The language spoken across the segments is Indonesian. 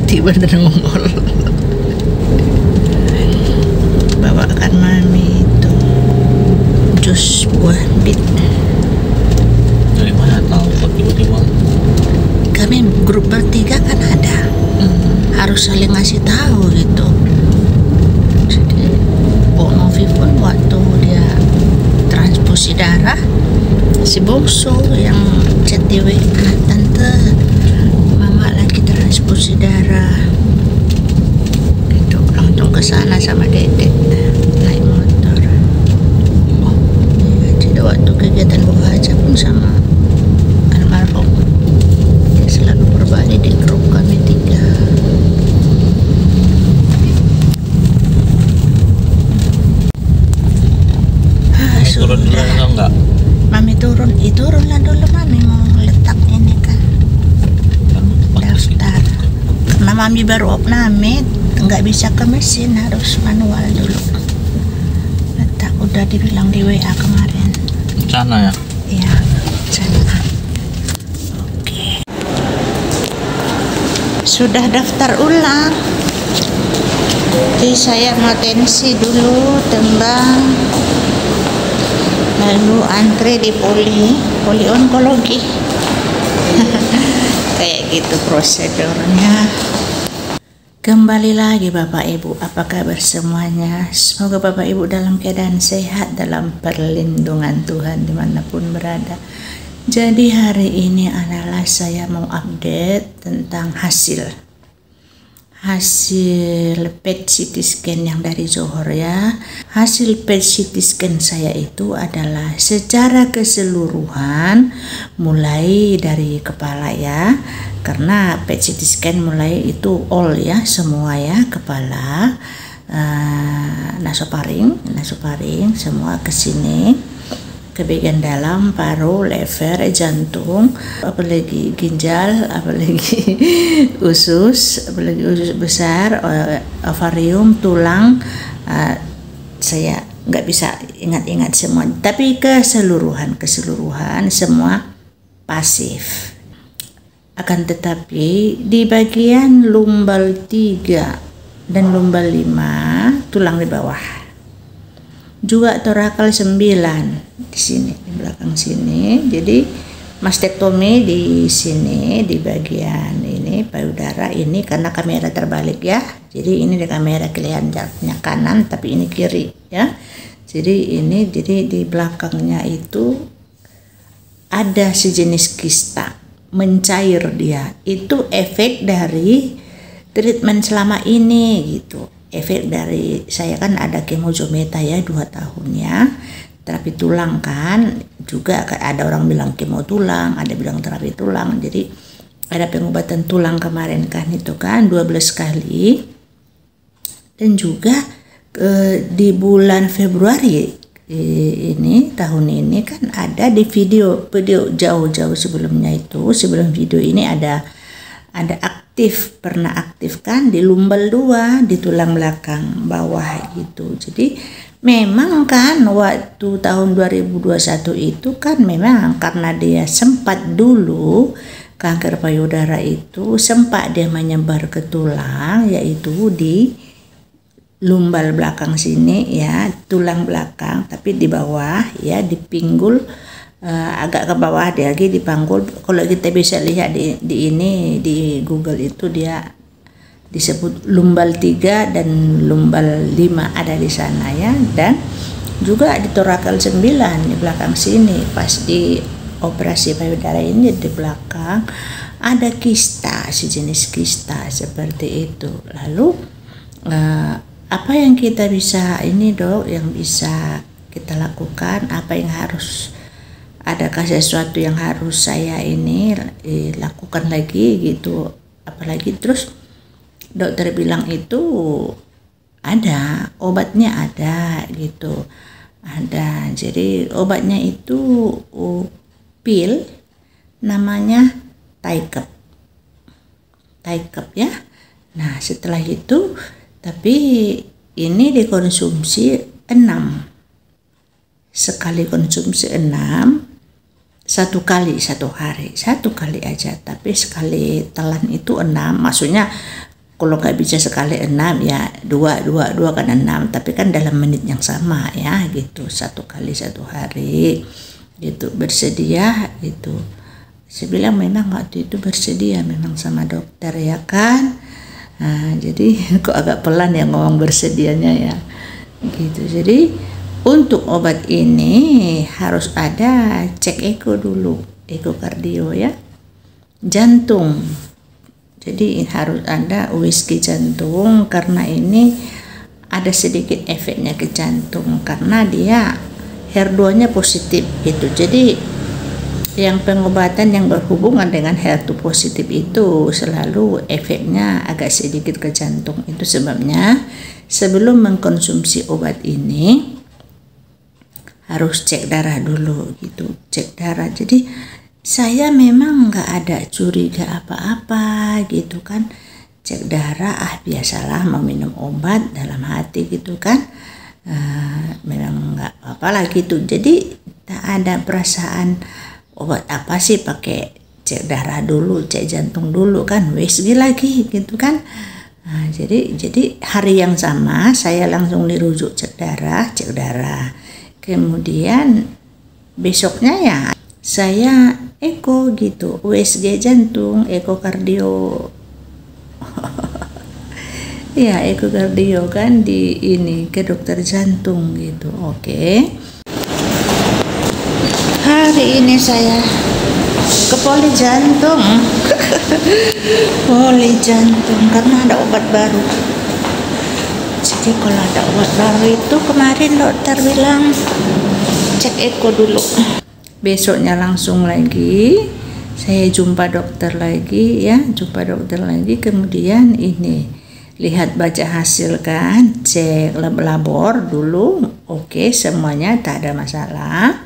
tiba-tiba nongol. Bawakan mami itu jus buah bit. Dari mana tahu kok tiba-tiba? Kami grup bertiga kan ada, harus saling ngasih tahu gitu. Jadi Bo Novi pun waktu dia transfusi darah, si Bongso yang chat di WA, tante mama lagi transfusi darah, gitu. Langsung ke sana sama dedek naik motor. Ya, jadi waktu kegiatan buka aja pun sama almarhum, dia selalu berbalik di grup kami tiga. Turun dulu atau enggak? Mami turunlah dulu mami mau letak ini kan daftar. Karena mami baru opname, nggak bisa ke mesin, harus manual dulu. Letak udah dibilang di WA kemarin. Sana ya? Iya, sana. Oke. Sudah daftar ulang. Jadi saya mau tensi dulu, tembang. Lalu antre di poli onkologi. Kayak gitu prosedurnya. Kembali lagi Bapak Ibu, apa kabar semuanya? Semoga Bapak Ibu dalam keadaan sehat, dalam perlindungan Tuhan dimanapun berada. Jadi hari ini adalah saya mau update tentang hasil PET CT scan yang dari Johor ya. Hasil PET CT scan saya itu adalah secara keseluruhan, mulai dari kepala ya, karena PET CT scan mulai itu all ya, semua ya, kepala, nasofaring semua ke sini, ke bagian dalam, paru, lever, jantung, apalagi ginjal, apalagi usus besar, ovarium, tulang. Saya nggak bisa ingat-ingat semua, tapi keseluruhan semua pasif. Akan tetapi di bagian lumbal 3 dan lumbal 5, tulang di bawah, juga torakal 9 di sini, di belakang sini. Jadi mastektomi di sini, di bagian ini payudara ini, karena kamera terbalik ya. Jadi ini di kamera kelihatannya kanan, tapi ini kiri ya. Jadi ini, jadi di belakangnya itu ada sejenis kista mencair dia. Itu efek dari treatment selama ini gitu. Efek dari saya kan ada kemojometa ya 2 tahun ya, terapi tulang kan, juga ada orang bilang kemo tulang, ada bilang terapi tulang. Jadi ada pengobatan tulang kemarin kan, itu kan 12 kali. Dan juga di bulan Februari ini tahun ini kan ada di video jauh-jauh sebelumnya itu, sebelum video ini ada pernah aktif kan di lumbal 2 di tulang belakang bawah gitu. Jadi memang kan waktu tahun 2021 itu kan memang karena dia sempat dulu kanker payudara itu sempat dia menyebar ke tulang, yaitu di lumbal belakang sini ya, tulang belakang, tapi di bawah ya, di pinggul, agak ke bawah dia lagi di panggul. Kalau kita bisa lihat di ini di Google itu dia disebut lumbal 3 dan lumbal 5 ada di sana ya. Dan juga di torakal 9 di belakang sini, pas di operasi payudara ini di belakang ada kista, sejenis kista seperti itu. Lalu apa yang kita bisa ini Dok, yang bisa kita lakukan, apa yang harus, adakah sesuatu yang harus saya ini lakukan lagi gitu? Apalagi terus dokter bilang itu ada obatnya, ada gitu, ada. Jadi obatnya itu pil, namanya Taikep ya. Nah setelah itu, tapi ini dikonsumsi 6, sekali konsumsi 6 1 kali 1 hari, 1 kali aja, tapi sekali telan itu 6, maksudnya kalau nggak bisa sekali 6 ya 2 kan 6, tapi kan dalam menit yang sama ya gitu, 1 kali 1 hari gitu, bersedia gitu. Saya bilang memang waktu itu bersedia memang sama dokter ya kan. Nah, jadi kok agak pelan ya ngomong bersedianya ya gitu. Jadi untuk obat ini harus ada cek eko dulu, ekokardio ya, jantung. Jadi harus ada USG jantung karena ini ada sedikit efeknya ke jantung karena dia HER2-nya positif gitu. Jadi yang pengobatan yang berhubungan dengan HER2 positif itu selalu efeknya agak sedikit ke jantung. Itu sebabnya sebelum mengkonsumsi obat ini harus cek darah dulu gitu, cek darah. Jadi saya memang nggak ada curiga apa-apa gitu kan, cek darah biasalah mau minum obat dalam hati gitu kan, memang nggak apa-apa lah gitu. Jadi tak ada perasaan obat apa sih pakai cek darah dulu, cek jantung dulu kan, USG lagi gitu kan. Nah, jadi hari yang sama saya langsung dirujuk cek darah. Kemudian besoknya ya saya eko gitu, USG jantung, ekokardio. Ya ekokardio kan di ini ke dokter jantung gitu. Oke. Hari ini saya ke poli jantung. Poli jantung karena ada obat baru. Jadi kalau ada obat baru itu kemarin dokter bilang cek eko dulu. Besoknya langsung lagi saya jumpa dokter lagi ya, kemudian ini lihat baca hasil kan, cek labor dulu, oke, semuanya tak ada masalah.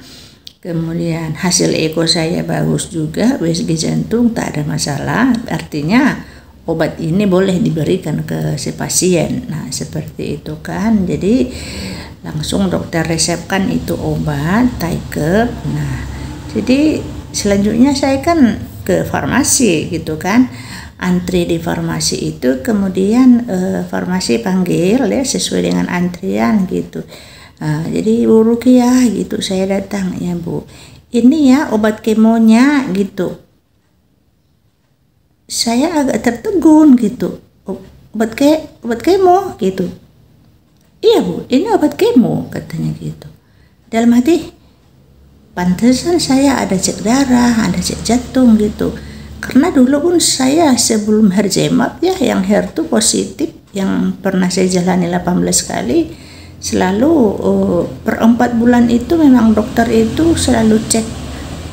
Kemudian hasil eko saya bagus juga, USG jantung tak ada masalah, artinya obat ini boleh diberikan ke si pasien. Nah seperti itu kan, jadi langsung dokter resepkan itu obat Taikep. Nah jadi selanjutnya saya kan ke farmasi gitu kan, antri di farmasi itu, kemudian farmasi panggil ya sesuai dengan antrian gitu. Jadi Bu Rukiah gitu, saya datang, ya Bu, ini ya obat kemonya gitu. Saya agak tertegun gitu, obat kemo gitu. Iya Bu, ini obat kemo katanya gitu. Dalam hati, pantesan saya ada cek darah, ada cek jantung gitu. Karena dulu pun saya sebelum Herjemap ya, yang HER2 positif yang pernah saya jalani 18 kali, selalu per 4 bulan itu memang dokter itu selalu cek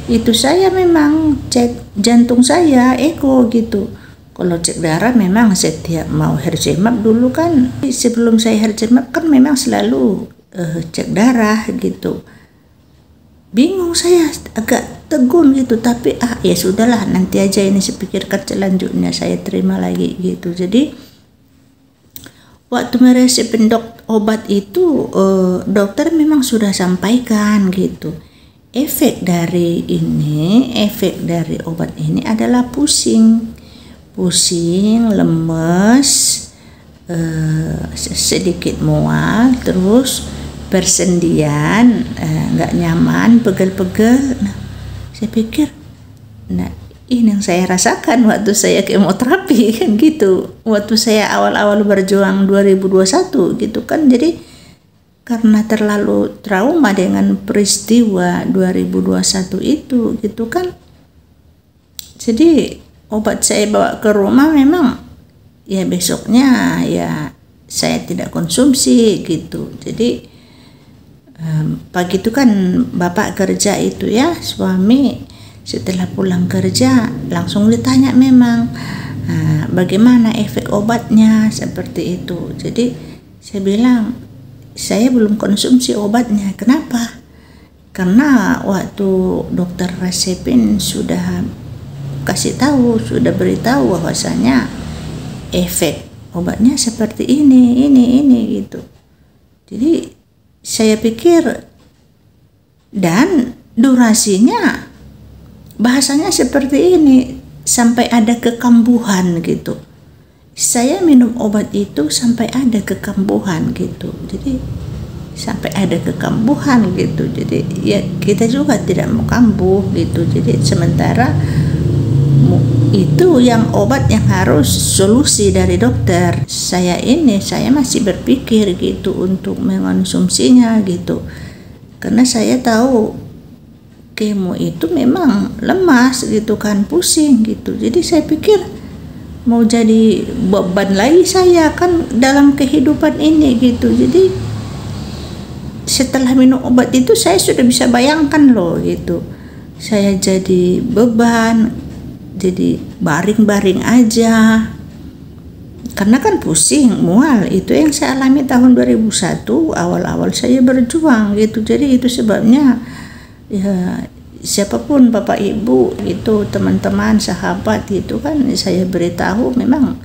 itu, saya memang cek jantung saya eko gitu. Kalau cek darah memang setiap mau Herjemap dulu kan, sebelum saya Herjemap kan memang selalu cek darah gitu. Bingung saya, agak tegun gitu, tapi ya sudahlah, nanti aja ini saya pikirkan selanjutnya, saya terima lagi gitu. Jadi waktu meresepin obat itu dokter memang sudah sampaikan gitu, efek dari obat ini adalah pusing, lemes, sedikit mual, terus persendian, nggak nyaman, pegel-pegel. Nah, saya pikir, nah ini yang saya rasakan waktu saya kemoterapi kan gitu, waktu saya awal-awal berjuang 2021 gitu kan. Jadi karena terlalu trauma dengan peristiwa 2021 itu gitu kan, jadi obat saya bawa ke rumah, memang ya besoknya ya saya tidak konsumsi gitu. Jadi pagi itu kan bapak kerja itu ya, suami setelah pulang kerja langsung ditanya memang bagaimana efek obatnya seperti itu. Jadi saya bilang saya belum konsumsi obatnya. Kenapa? Karena waktu dokter resepin sudah kasih tahu, sudah beritahu bahwasanya efek obatnya seperti ini gitu. Jadi saya pikir, dan durasinya bahasanya seperti ini, sampai ada kekambuhan gitu. Saya minum obat itu sampai ada kekambuhan gitu. Jadi sampai ada kekambuhan gitu. Jadi ya kita juga tidak mau kambuh gitu. Jadi sementara itu yang obat yang harus solusi dari dokter. Saya masih berpikir gitu untuk mengonsumsinya gitu. Karena saya tahu kemo itu memang lemas gitu kan, pusing gitu. Jadi saya pikir mau jadi beban lagi saya kan dalam kehidupan ini gitu. Jadi setelah minum obat itu saya sudah bisa bayangkan loh gitu. Saya jadi beban, jadi baring-baring aja. Karena kan pusing, mual, itu yang saya alami tahun 2001 awal-awal saya berjuang gitu. Jadi itu sebabnya ya siapapun Bapak Ibu itu, teman-teman, sahabat gitu kan, saya beritahu memang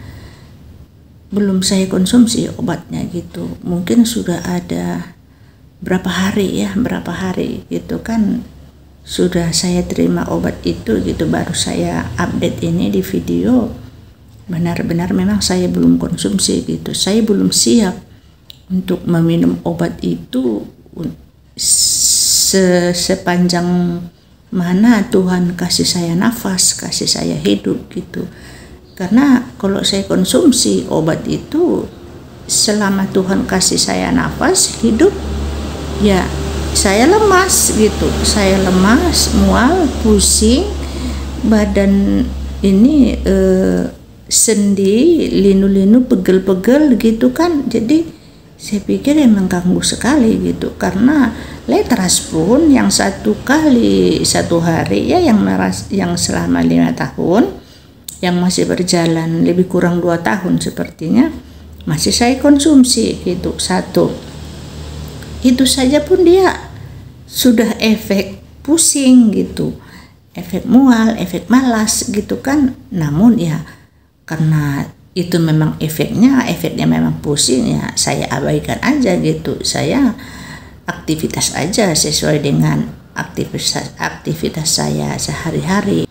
belum saya konsumsi obatnya gitu. Mungkin sudah ada berapa hari gitu kan sudah saya terima obat itu gitu, baru saya update ini di video. Benar-benar memang saya belum konsumsi gitu. Saya belum siap untuk meminum obat itu sepanjang mana Tuhan kasih saya nafas, kasih saya hidup gitu. Karena kalau saya konsumsi obat itu selama Tuhan kasih saya nafas, hidup, ya saya lemas gitu. Saya lemas, mual, pusing, badan ini sendi, linu-linu, pegel-pegel gitu kan. Jadi saya pikir emang mengganggu sekali gitu. Karena letras pun yang satu hari ya, yang selama 5 tahun, yang masih berjalan lebih kurang 2 tahun sepertinya, masih saya konsumsi gitu, satu. Itu saja pun dia sudah efek pusing gitu, efek mual, efek malas gitu kan. Namun ya karena itu memang efeknya memang pusing, ya saya abaikan aja gitu. Saya aktivitas aja sesuai dengan aktivitas saya sehari-hari.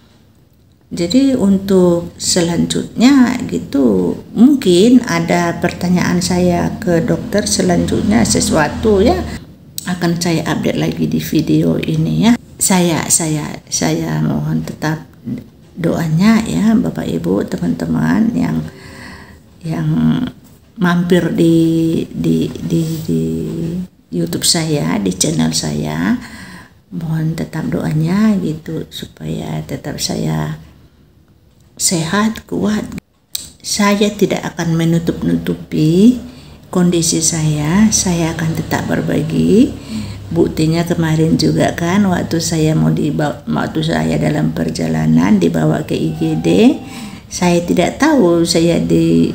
Jadi untuk selanjutnya gitu, mungkin ada pertanyaan saya ke dokter selanjutnya, sesuatu ya akan saya update lagi di video ini ya. Saya mohon tetap doanya ya Bapak Ibu, teman-teman yang mampir di YouTube saya, di channel saya, mohon tetap doanya gitu supaya tetap saya sehat, kuat. Saya tidak akan menutup-nutupi kondisi saya akan tetap berbagi. Buktinya kemarin juga kan waktu saya dalam perjalanan dibawa ke IGD, saya tidak tahu saya di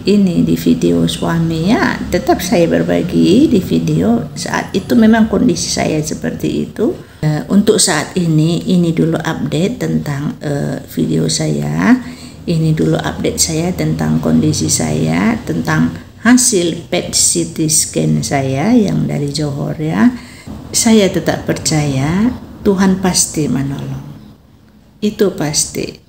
video suami ya, tetap saya berbagi di video. Saat itu memang kondisi saya seperti itu. Untuk saat ini dulu update tentang video saya. Ini dulu update saya tentang kondisi saya, tentang hasil PET CT scan saya yang dari Johor ya. Saya tetap percaya Tuhan pasti menolong. Itu pasti.